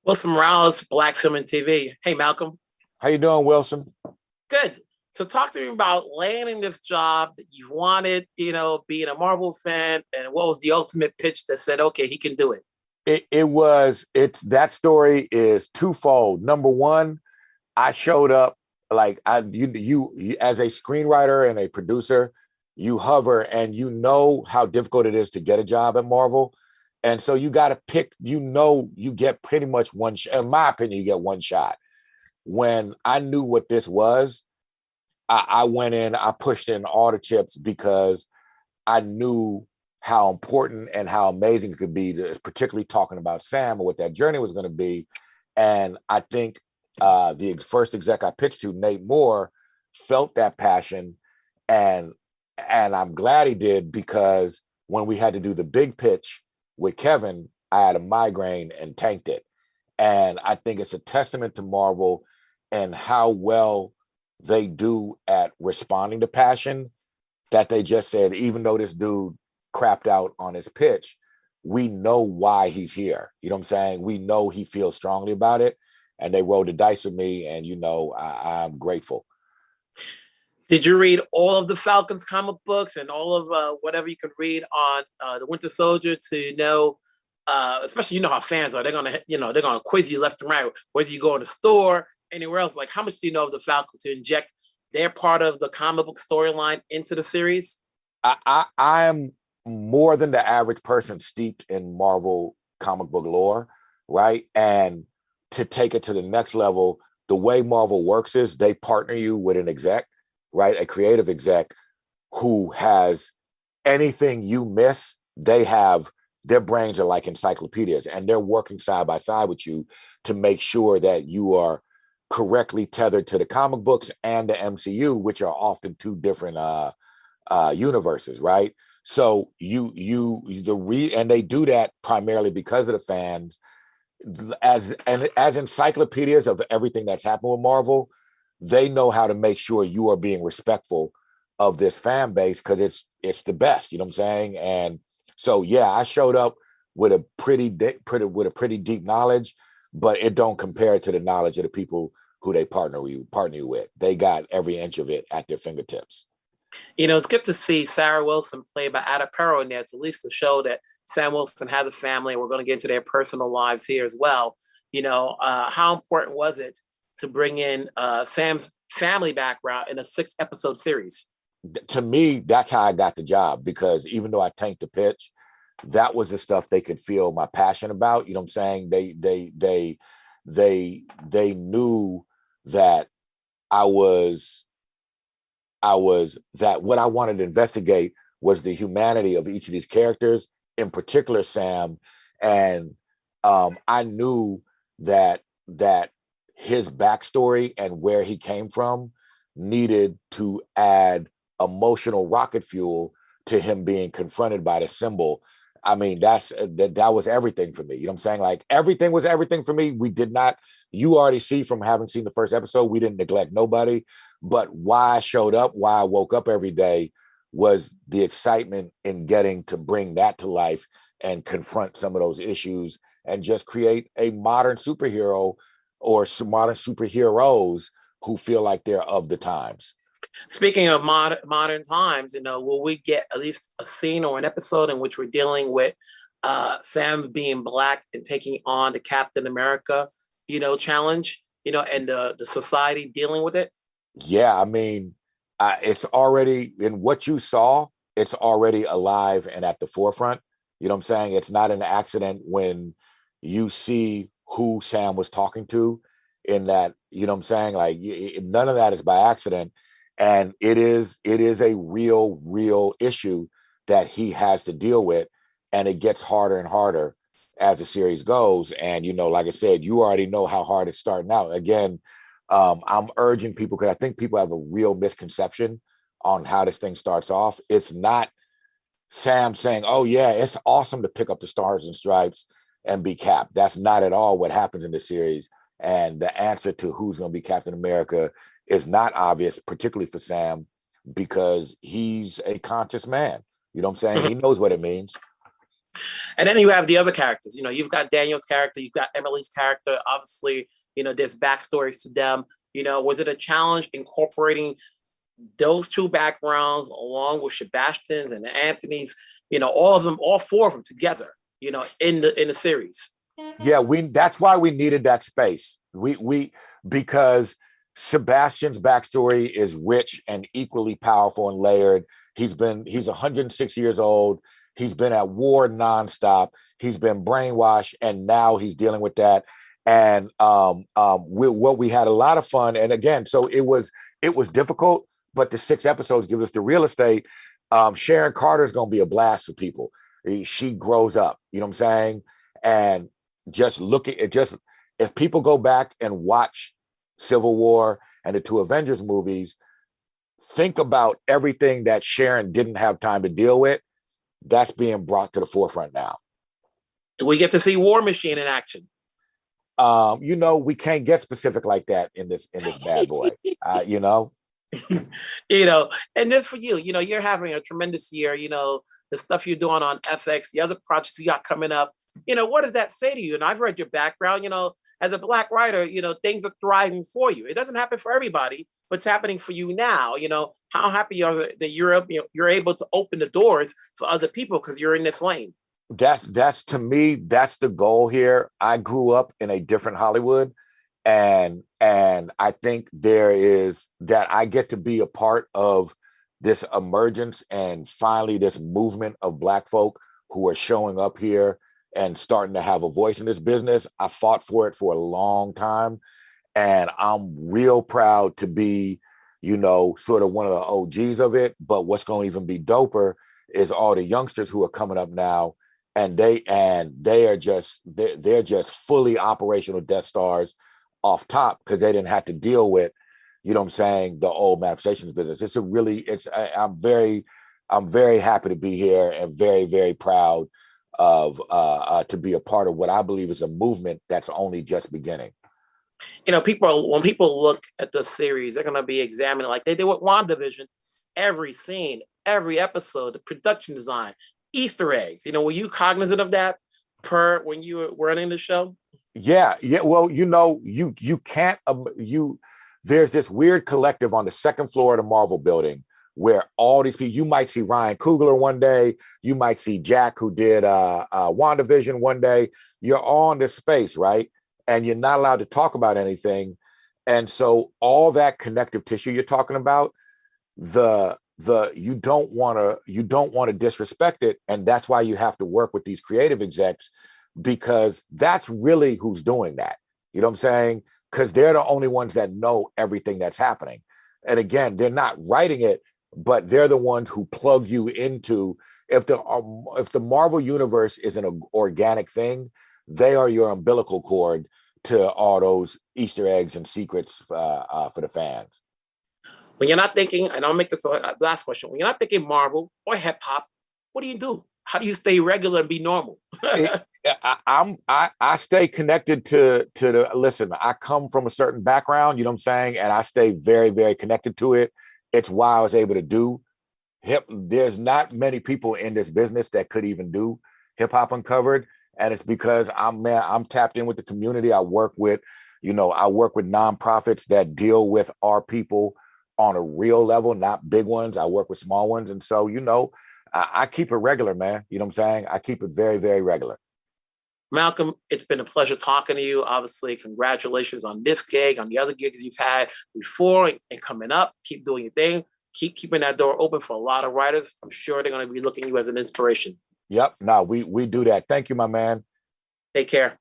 Wilson Morales, Black Film and TV. Hey, Malcolm. How you doing, Wilson? Good. So talk to me about landing this job that you've wanted, being a Marvel fan, and what was the ultimate pitch that said, okay, he can do it? It's that story is twofold. Number one, I showed up like you as a screenwriter and a producer, you hover and you know how difficult it is to get a job at Marvel. And so you got to pick, you get pretty much one shot. In my opinion, you get one shot. When I knew what this was, I went in, I pushed in all the chips because I knew how important and how amazing it could be, particularly talking about Sam and what that journey was going to be. And I think the first exec I pitched to, Nate Moore, felt that passion, and I'm glad he did, because when we had to do the big pitch with Kevin, I had a migraine and tanked it. And I think it's a testament to Marvel and how well they do at responding to passion, that they just said, even though this dude crapped out on his pitch, we know why he's here. You know what I'm saying? We know he feels strongly about it. And they rolled the dice with me. And, I'm grateful. Did you read all of the Falcons comic books and all of whatever you could read on the Winter Soldier to know, especially how fans are, they're gonna quiz you left and right, whether you go in the store, anywhere else. Like, how much do you know of the Falcon to inject their part of the comic book storyline into the series? I am more than the average person steeped in Marvel comic book lore, right? And to take it to the next level, the way Marvel works is they partner you with an exec, right? A creative exec who has anything you miss. Their brains are like encyclopedias, and they're working side by side with you to make sure that you are correctly tethered to the comic books and the MCU, which are often two different universes, right? So and they do that primarily because of the fans, as encyclopedias of everything that's happened with Marvel. They know how to make sure you are being respectful of this fan base, because it's the best. You know what I'm saying? And so yeah, I showed up with a pretty deep knowledge, but it don't compare to the knowledge of the people who they partner you with. They got every inch of it at their fingertips. It's good to see Sarah Wilson played by Ada Perro in there. It's at least to show that Sam Wilson had a family, and we're going to get into their personal lives here as well. How important was it to bring in Sam's family background in a 6-episode series? To me, that's how I got the job, because even though I tanked the pitch, that was the stuff they could feel my passion about. You know what I'm saying? They knew that I was that what I wanted to investigate was the humanity of each of these characters, in particular Sam. And I knew that his backstory and where he came from needed to add emotional rocket fuel to him being confronted by the symbol. I mean, that was everything for me. You know what I'm saying? Like, everything was everything for me. We did not, you already see from having seen the first episode, we didn't neglect nobody. But why I showed up, why I woke up every day, was the excitement in getting to bring that to life and confront some of those issues and just create a modern superhero or some modern superheroes who feel like they're of the times. Speaking of modern times, will we get at least a scene or an episode in which we're dealing with Sam being Black and taking on the Captain America, challenge, and the society dealing with it? Yeah, I mean, it's already in what you saw. It's already alive and at the forefront. You know what I'm saying? It's not an accident when you see who Sam was talking to in that. You know what I'm saying? Like, none of that is by accident. And it is a real issue that he has to deal with. And it gets harder and harder as the series goes. And, like I said, you already know how hard it's starting out. Again, I'm urging people, because I think people have a real misconception on how this thing starts off. It's not Sam saying, oh yeah, it's awesome to pick up the stars and stripes and be Cap. That's not at all what happens in the series. And the answer to who's going to be Captain America is not obvious, particularly for Sam, because he's a conscious man. You know what I'm saying? He knows what it means. And then you have the other characters. You've got Daniel's character, you've got Emily's character. Obviously, there's backstories to them. Was it a challenge incorporating those two backgrounds along with Sebastian's and Anthony's, all of them, all four of them together, in the series? Yeah, that's why we needed that space. We because Sebastian's backstory is rich and equally powerful and layered. He's 106 years old. He's been at war nonstop. He's been brainwashed, and now he's dealing with that. And we had a lot of fun. And again, so it was difficult, but the 6 episodes give us the real estate. Sharon Carter is going to be a blast for people. She grows up, you know what I'm saying? And just looking at if people go back and watch Civil War and the 2 Avengers movies, think about everything that Sharon didn't have time to deal with. That's being brought to the forefront now. Do we get to see War Machine in action? We can't get specific like that in this bad boy. And this for you, you're having a tremendous year, the stuff you're doing on FX, the other projects you got coming up, what does that say to you? And I've read your background, as a Black writer, things are thriving for you. It doesn't happen for everybody, but it's happening for you now. How happy are that you're able to open the doors for other people because you're in this lane? That's to me, that's the goal here. I grew up in a different Hollywood, and I think there is that I get to be a part of this emergence and finally this movement of Black folk who are showing up here and starting to have a voice in this business. I fought for it for a long time, and I'm real proud to be, sort of one of the OGs of it. But what's going to even be doper is all the youngsters who are coming up now, and they're just fully operational Death Stars off top because they didn't have to deal with, the old manifestations business. I'm very happy to be here and very, very proud of to be a part of what I believe is a movement that's only just beginning. When people look at the series, they're going to be examining like they did with WandaVision, every scene, every episode, the production design, Easter eggs. Were you cognizant of that when you were running the show? Yeah. Well, you can't. There's this weird collective on the second floor of the Marvel building where all these people, you might see Ryan Coogler one day, you might see Jack who did WandaVision one day. You're all in this space, right? And you're not allowed to talk about anything. And so all that connective tissue you're talking about, you don't want to disrespect it. And that's why you have to work with these creative execs, because that's really who's doing that. You know what I'm saying? Because they're the only ones that know everything that's happening. And again, they're not writing it, but they're the ones who plug you into, if the Marvel universe is an organic thing, they are your umbilical cord to all those Easter eggs and secrets for the fans. When you're not thinking, and I'll make this the last question, when you're not thinking Marvel or hip hop, what do you do? How do you stay regular and be normal? I stay connected to listen, I come from a certain background, you know what I'm saying? And I stay very, very connected to it. It's why I was able to do there's not many people in this business that could even do Hip Hop Uncovered. And it's because I'm tapped in with the community. I work with nonprofits that deal with our people on a real level, not big ones. I work with small ones. And so, I keep it regular, man. You know what I'm saying? I keep it very, very regular. Malcolm, it's been a pleasure talking to you. Obviously, congratulations on this gig, on the other gigs you've had before and coming up. Keep doing your thing. Keep keeping that door open for a lot of writers. I'm sure they're going to be looking at you as an inspiration. Yep. No, we do that. Thank you, my man. Take care.